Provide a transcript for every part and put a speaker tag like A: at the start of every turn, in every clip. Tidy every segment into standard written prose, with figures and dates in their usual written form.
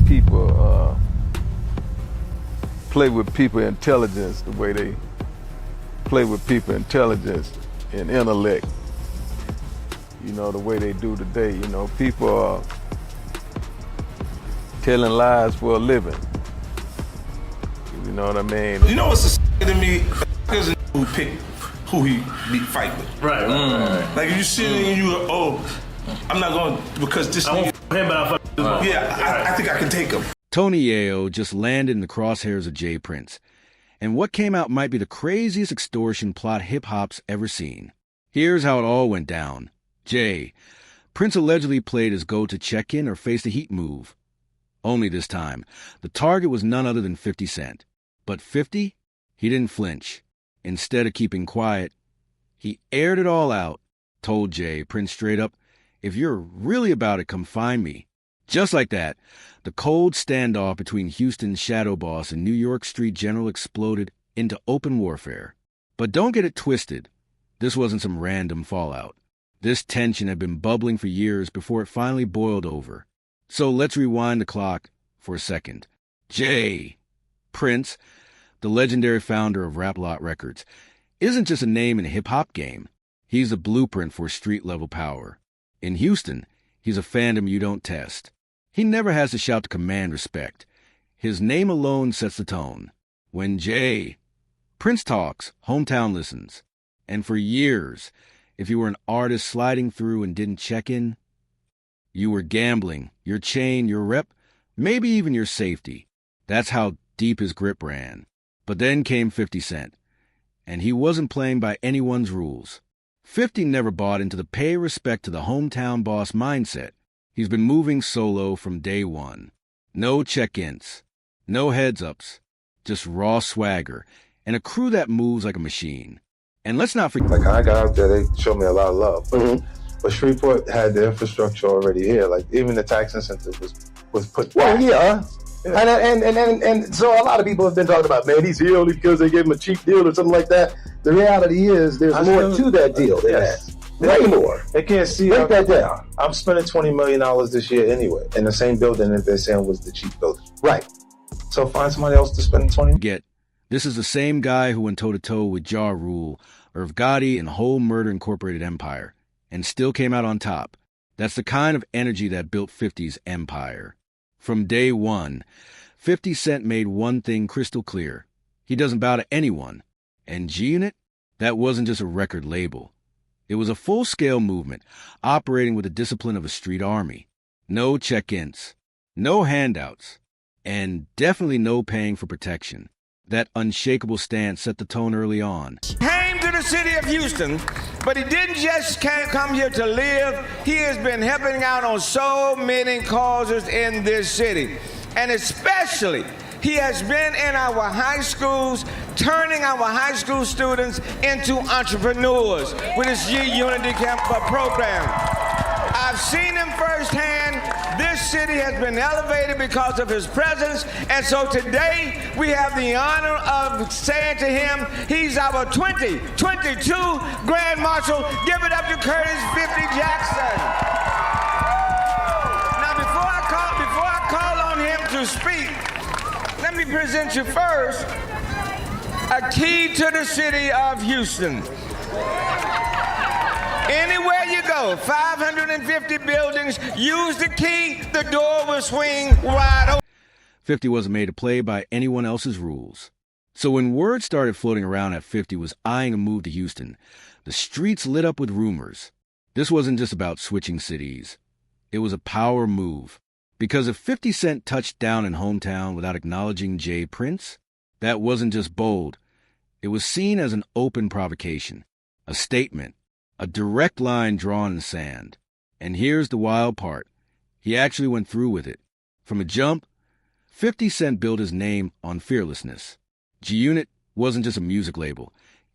A: people play with people intelligence, the way they play with people intelligence and intellect, you know, the way they do today. You know, people are telling lies for a living. You know what I mean?
B: You know what's the to me? Is who pick who he fight with.
C: Right.
B: Like if you sit there and you go, oh, I'm not going because this
C: I
B: nigga.
C: won't him, but I'll fuck this one.
B: Yeah, I think I can take him.
D: Tony Yayo just landed in the crosshairs of Jay Prince, and what came out might be the craziest extortion plot hip-hop's ever seen. Here's how it all went down. Jay. Prince allegedly played his go-to check-in or face the heat move. Only this time, the target was none other than 50 Cent. But 50? He didn't flinch. Instead of keeping quiet, he aired it all out, told Jay Prince straight up, "If you're really about it, come find me." Just like that, the cold standoff between Houston's shadow boss and New York Street general exploded into open warfare. But don't get it twisted. This wasn't some random fallout. This tension had been bubbling for years before it finally boiled over. So let's rewind the clock for a second. Jay Prince, the legendary founder of Rap Lot Records, isn't just a name in a hip-hop game. He's a blueprint for street-level power. In Houston, he's a fandom you don't test. He never has to shout to command respect. His name alone sets the tone. When Jay Prince talks, hometown listens. And for years, if you were an artist sliding through and didn't check in, you were gambling, your chain, your rep, maybe even your safety. That's how deep his grip ran. But then came 50 Cent, and he wasn't playing by anyone's rules. 50 never bought into the pay respect to the hometown boss mindset. He's been moving solo from day one. No check-ins, no heads-ups, just raw swagger, and a crew that moves like a machine. And let's not forget...
E: Like, when I got out there, they showed me a lot of love. But Shreveport had the infrastructure already here. Like, even the tax incentive was put back.
F: Well, yeah. And so a lot of people have been talking about, man, he's here only because they gave him a cheap deal or something like that. The reality is there's more to that deal than that. Way more.
E: They can't see.
F: Break that down.
E: I'm spending $20 million this year anyway, in the same building that they're saying was the cheap building.
F: Right.
E: So find somebody else to spend $20 million.
D: This is the same guy who went toe-to-toe with Ja Rule, Irv Gotti, and the whole Murder Incorporated empire, and still came out on top. That's the kind of energy that built 50's empire. From day one, 50 Cent made one thing crystal clear. He doesn't bow to anyone. And G-Unit? That wasn't just a record label. It was a full-scale movement, operating with the discipline of a street army. No check-ins, no handouts, and definitely no paying for protection. That unshakable stance set the tone early on.
G: Came to the city of Houston, but he didn't just come here to live. He has been helping out on so many causes in this city. And especially, he has been in our high schools, turning our high school students into entrepreneurs with his Unity Camp program. I've seen him firsthand. This city has been elevated because of his presence. And so today, we have the honor of saying to him, he's our 2022 Grand Marshal. Give it up to Curtis 50 Jackson. Now, before I call on him to speak, let me present you first a key to the city of Houston. Anywhere you go, 550 buildings, use the key, the door will swing wide open.
D: 50 wasn't made to play by anyone else's rules. So when word started floating around that 50 was eyeing a move to Houston, the streets lit up with rumors. This wasn't just about switching cities. It was a power move. Because if 50 Cent touched down in hometown without acknowledging Jay Prince, that wasn't just bold. It was seen as an open provocation, a statement, a direct line drawn in sand. And here's the wild part. He actually went through with it. From a jump, 50 Cent built his name on fearlessness. G-Unit wasn't just a music label.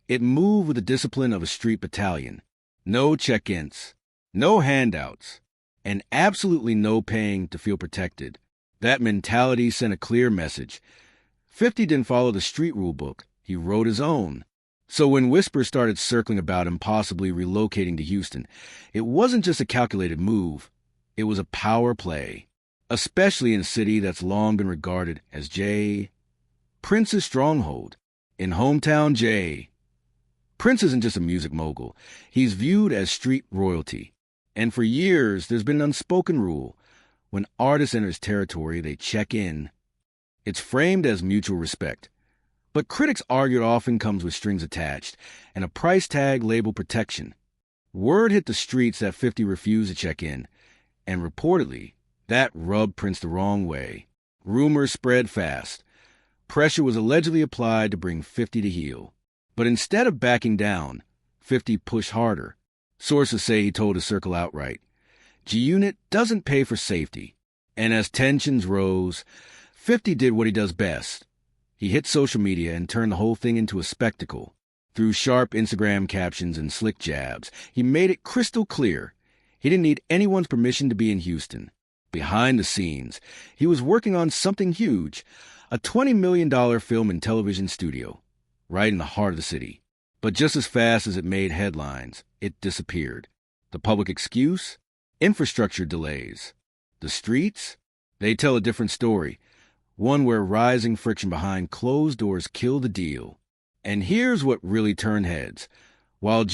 D: It moved with the discipline of a street battalion. No check-ins, no handouts, and absolutely no paying to feel protected. That mentality sent a clear message. 50 didn't follow the street rule book. He wrote his own. So when whispers started circling about him possibly relocating to Houston, it wasn't just a calculated move. It was a power play. especially in a city that's long been regarded as Jay Prince's stronghold. In hometown Jay, Prince isn't just a music mogul. He's viewed as street royalty. And for years, there's been an unspoken rule. When artists enter his territory, they check in. It's framed as mutual respect. But critics argue it often comes with strings attached and a price tag labeled protection. Word hit the streets that 50 refused to check in, and reportedly, that rubbed Prince the wrong way. Rumors spread fast. Pressure was allegedly applied to bring 50 to heel. But instead of backing down, 50 pushed harder. Sources say he told his circle outright, G-Unit doesn't pay for safety. And as tensions rose, 50 did what he does best. He hit social media and turned the whole thing into a spectacle. Through sharp Instagram captions and slick jabs, he made it crystal clear he didn't need anyone's permission to be in Houston. Behind the scenes, he was working on something huge, a $20 million film and television studio, right in the heart of the city. But just as fast as it made headlines, it disappeared. The public excuse? Infrastructure delays. The streets? They tell a different story, one where rising friction behind closed doors killed the deal. And here's what really turned heads. While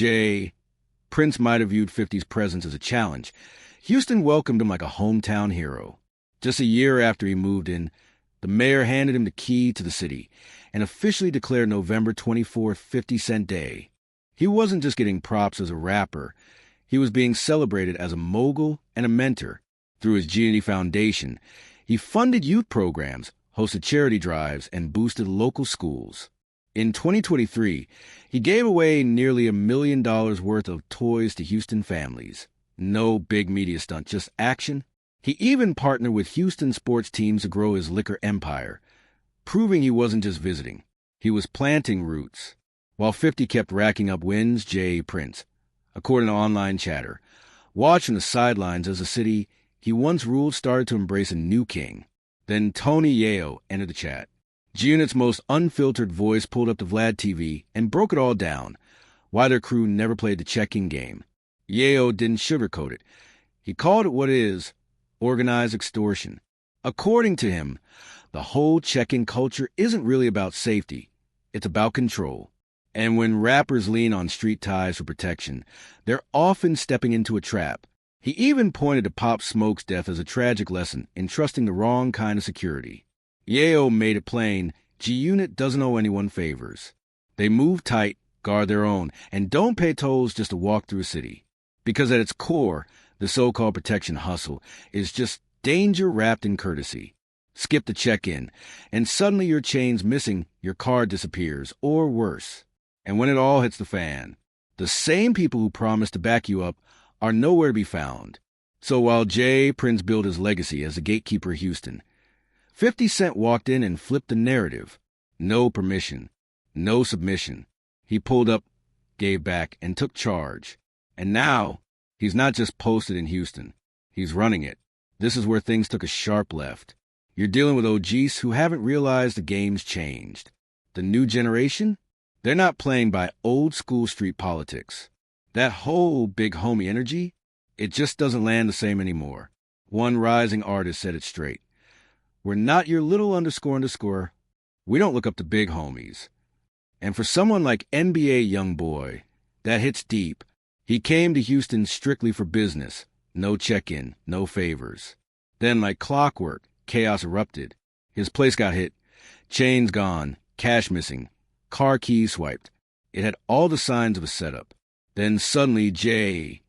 D: Prince might have viewed 50's presence as a challenge, Houston welcomed him like a hometown hero. Just a year after he moved in, the mayor handed him the key to the city and officially declared November 24th 50 Cent Day. He wasn't just getting props as a rapper. He was being celebrated as a mogul and a mentor. Through his G&E Foundation, he funded youth programs, hosted charity drives, and boosted local schools. In 2023, he gave away nearly $1 million worth of toys to Houston families. No big media stunt, just action. He even partnered with Houston sports teams to grow his liquor empire, proving he wasn't just visiting. He was planting roots. While 50 kept racking up wins, Prince, according to online chatter, watched from the sidelines as the city he once ruled started to embrace a new king. Then Tony Yayo entered the chat. G-Unit's most unfiltered voice pulled up to Vlad TV and broke it all down, why their crew never played the check-in game. Yayo didn't sugarcoat it. He called it what it is, organized extortion. According to him, the whole check-in culture isn't really about safety. It's about control. And when rappers lean on street ties for protection, they're often stepping into a trap. He even pointed to Pop Smoke's death as a tragic lesson in trusting the wrong kind of security. Yayo made it plain, G-Unit doesn't owe anyone favors. They move tight, guard their own, and don't pay tolls just to walk through a city. Because at its core, the so-called protection hustle is just danger wrapped in courtesy. Skip the check-in, and suddenly your chain's missing, your card disappears, or worse. And when it all hits the fan, the same people who promised to back you up are nowhere to be found. So while Prince built his legacy as the gatekeeper of Houston, 50 Cent walked in and flipped the narrative. No permission, no submission. He pulled up, gave back, and took charge. And now, he's not just posted in Houston. He's running it. This is where things took a sharp left. You're dealing with OGs who haven't realized the game's changed. The new generation? They're not playing by old-school street politics. That whole big homie energy, it just doesn't land the same anymore. One rising artist said it straight. We're not your little __. We don't look up to big homies. And for someone like NBA Youngboy, that hits deep. He came to Houston strictly for business. No check-in, no favors. Then, like clockwork, chaos erupted. His place got hit. Chains gone, cash missing, car keys swiped. It had all the signs of a setup. Then suddenly,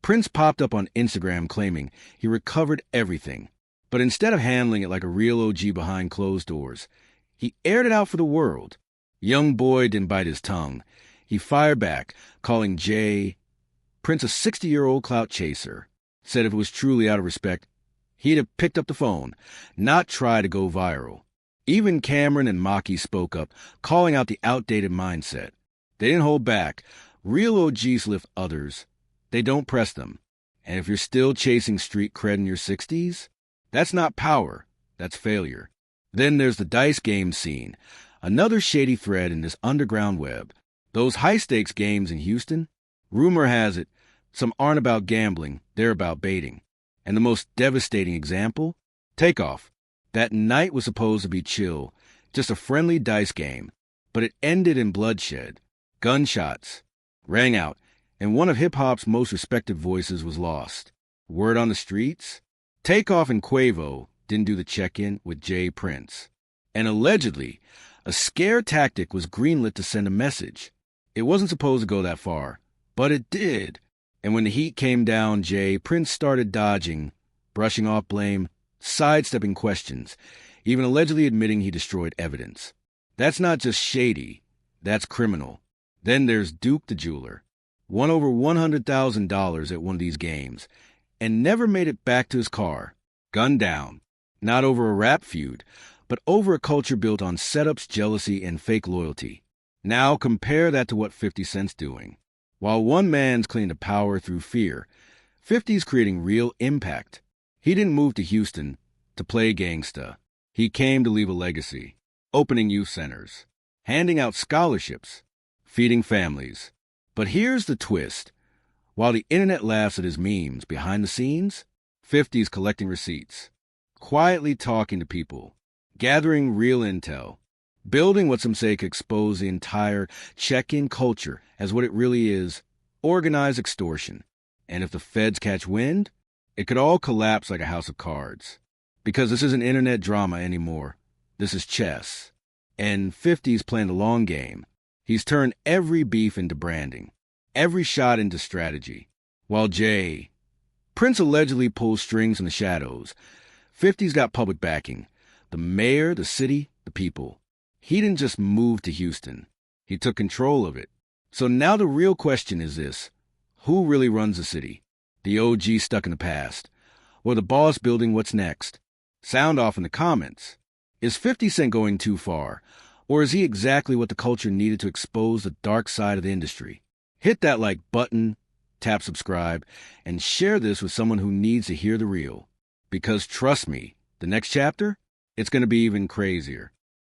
D: Prince popped up on Instagram claiming he recovered everything. But instead of handling it like a real OG behind closed doors, he aired it out for the world. Youngboy didn't bite his tongue. He fired back, calling Prince a 60-year-old clout chaser. Said if it was truly out of respect, he'd have picked up the phone, not tried to go viral. Even Cameron and Maki spoke up, calling out the outdated mindset. They didn't hold back. Real OGs lift others. They don't press them. And if you're still chasing street cred in your 60s, that's not power. That's failure. Then there's the dice game scene, another shady thread in this underground web. Those high-stakes games in Houston, rumor has it, some aren't about gambling, they're about baiting. And the most devastating example, Takeoff. That night was supposed to be chill, just a friendly dice game, but it ended in bloodshed. Gunshots rang out, and one of hip-hop's most respected voices was lost. Word on the streets? Takeoff and Quavo didn't do the check-in with Jay Prince. And allegedly, a scare tactic was greenlit to send a message. It wasn't supposed to go that far, but it did. And when the heat came down, Jay Prince started dodging, brushing off blame, sidestepping questions, even allegedly admitting he destroyed evidence. That's not just shady, that's criminal. Then there's Duke the jeweler. Won over $100,000 at one of these games, and never made it back to his car. Gunned down. Not over a rap feud, but over a culture built on setups, jealousy, and fake loyalty. Now compare that to what 50 Cent's doing. While one man's clinging to power through fear, 50's creating real impact. He didn't move to Houston to play gangsta. He came to leave a legacy, opening youth centers, handing out scholarships, feeding families. But here's the twist. While the internet laughs at his memes, behind the scenes, 50's collecting receipts, quietly talking to people, gathering real intel, building what some say could expose the entire check-in culture as what it really is, organized extortion. And if the feds catch wind, it could all collapse like a house of cards. Because this isn't internet drama anymore. This is chess. And 50's playing the long game. He's turned every beef into branding, every shot into strategy. While Jay Prince allegedly pulls strings in the shadows, 50's got public backing. The mayor, the city, the people. He didn't just move to Houston. He took control of it. So now the real question is this. Who really runs the city? The OG stuck in the past? Or the boss building what's next? Sound off in the comments. Is 50 Cent going too far? Or is he exactly what the culture needed to expose the dark side of the industry? Hit that like button, tap subscribe, and share this with someone who needs to hear the real. Because trust me, the next chapter, it's going to be even crazier.